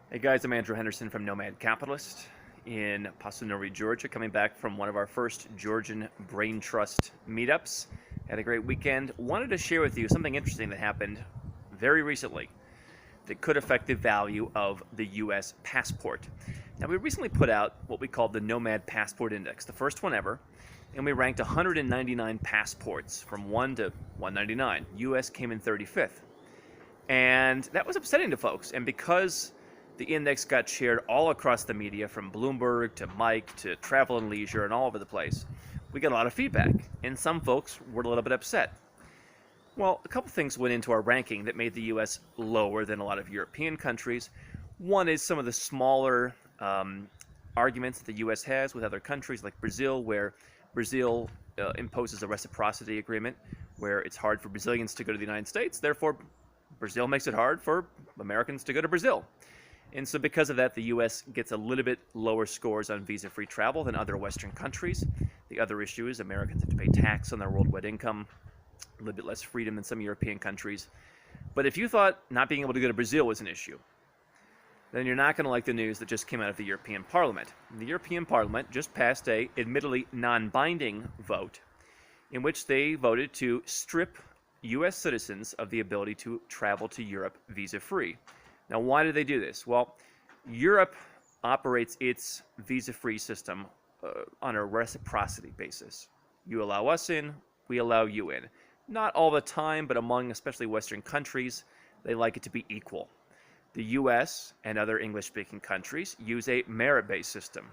Hey guys, I'm Andrew Henderson from Nomad Capitalist in Pasanori, Georgia, coming back from one of our first Georgian Brain Trust meetups. Had a great weekend. Wanted to share with you something interesting that happened very recently that could affect the value of the U.S. passport. Now, we recently put out what we called the Nomad Passport Index, the first one ever, and we ranked 199 passports from 1 to 199. U.S. came in 35th. And that was upsetting to folks. And because the index got shared all across the media, from Bloomberg to Mike to Travel and Leisure and all over the place, we got a lot of feedback. And some folks were a little bit upset. Well, a couple things went into our ranking that made the U.S. lower than a lot of European countries. One is some of the smaller arguments that the U.S. has with other countries, like Brazil, where Brazil imposes a reciprocity agreement where it's hard for Brazilians to go to the United States. Therefore, Brazil makes it hard for Americans to go to Brazil. And so because of that, the U.S. gets a little bit lower scores on visa-free travel than other Western countries. The other issue is Americans have to pay tax on their worldwide income, a little bit less freedom than some European countries. But if you thought not being able to go to Brazil was an issue, then you're not going to like the news that just came out of the European Parliament. The European Parliament just passed a admittedly non-binding vote in which they voted to strip U.S. citizens of the ability to travel to Europe visa-free. Now, why do they do this? Well, Europe operates its visa-free system on a reciprocity basis. You allow us in, we allow you in. Not all the time, but among especially Western countries, they like it to be equal. The U.S. and other English-speaking countries use a merit-based system.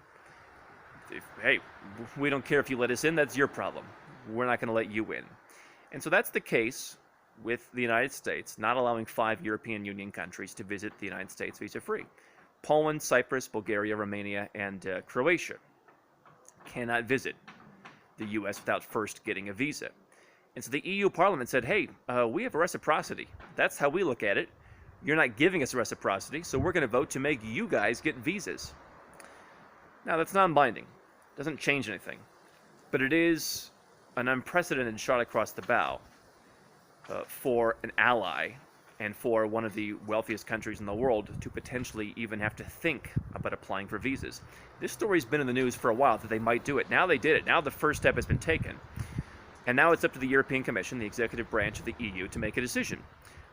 Hey, we don't care if you let us in, that's your problem. We're not going to let you in. And so that's the case with the United States not allowing 5 European Union countries to visit the United States visa-free. Poland, Cyprus, Bulgaria, Romania, and Croatia cannot visit the U.S. without first getting a visa. And so the EU Parliament said, hey, we have a reciprocity. That's how we look at it. You're not giving us a reciprocity, so we're going to vote to make you guys get visas. Now, that's non-binding. Doesn't change anything. But it is an unprecedented shot across the bow for an ally and for one of the wealthiest countries in the world to potentially even have to think about applying for visas. This story's been in the news for a while that they might do it. Now they did it. Now the first step has been taken. And now it's up to the European Commission, the executive branch of the EU, to make a decision.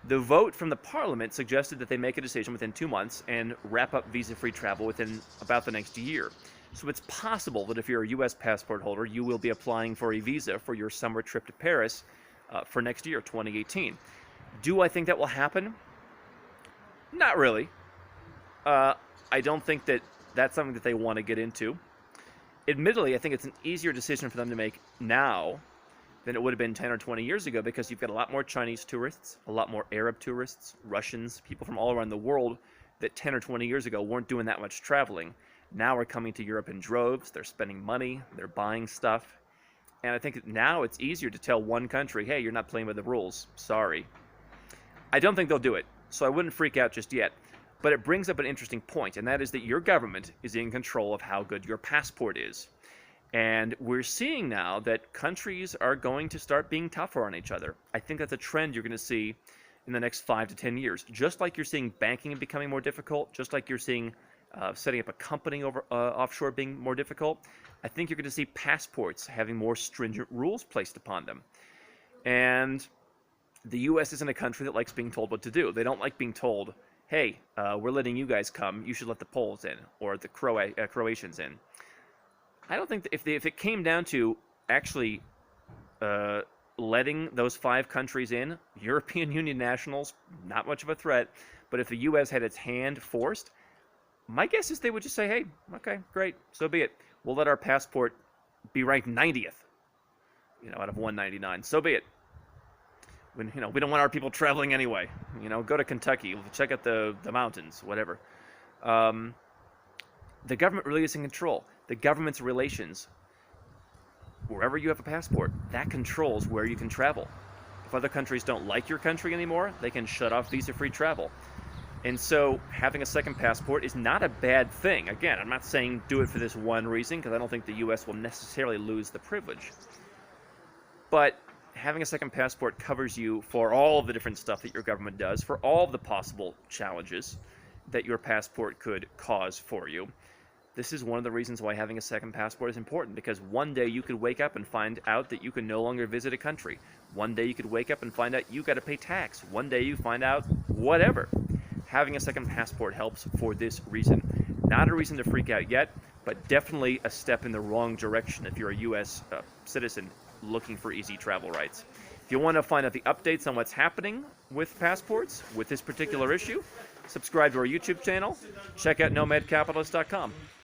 The vote from the Parliament suggested that they make a decision within 2 months and wrap up visa-free travel within about the next year. So it's possible that if you're a U.S. passport holder, you will be applying for a visa for your summer trip to Paris for next year, 2018. Do I think that will happen? Not really. I don't think that that's something that they want to get into. Admittedly, I think it's an easier decision for them to make now than it would have been 10 or 20 years ago, because you've got a lot more Chinese tourists, a lot more Arab tourists, Russians, people from all around the world that 10 or 20 years ago weren't doing that much traveling. Now are coming to Europe in droves. They're spending money. They're buying stuff. And I think now it's easier to tell one country, hey, you're not playing by the rules. Sorry. I don't think they'll do it, so I wouldn't freak out just yet. But it brings up an interesting point, and that is that your government is in control of how good your passport is. And we're seeing now that countries are going to start being tougher on each other. I think that's a trend you're going to see in the next 5 to 10 years. Just like you're seeing banking becoming more difficult, just like you're seeing setting up a company offshore being more difficult, I think you're going to see passports having more stringent rules placed upon them. And the U.S. isn't a country that likes being told what to do. They don't like being told, hey, we're letting you guys come, you should let the Poles in, or the Croatians in. I don't think that if it came down to actually letting those 5 countries in, European Union nationals, not much of a threat, but if the U.S. had its hand forced, my guess is they would just say, hey, okay, great, so be it. We'll let our passport be ranked 90th, out of 199. So be it. When, we don't want our people traveling anyway. Go to Kentucky, check out the mountains, whatever. The government really is in control. The government's relations, wherever you have a passport, that controls where you can travel. If other countries don't like your country anymore, they can shut off visa-free travel. And so having a second passport is not a bad thing. Again, I'm not saying do it for this one reason, because I don't think the U.S. will necessarily lose the privilege. But having a second passport covers you for all of the different stuff that your government does, for all of the possible challenges. that your passport could cause for you. This is one of the reasons why having a second passport is important, because one day you could wake up and find out that you can no longer visit a country. One day you could wake up and find out you got to pay tax. One day you find out whatever. Having a second passport helps for this reason. Not a reason to freak out yet, but definitely a step in the wrong direction if you're a U.S. Citizen looking for easy travel rights. If you want to find out the updates on what's happening with passports, with this particular issue, subscribe to our YouTube channel. Check out nomadcapitalist.com.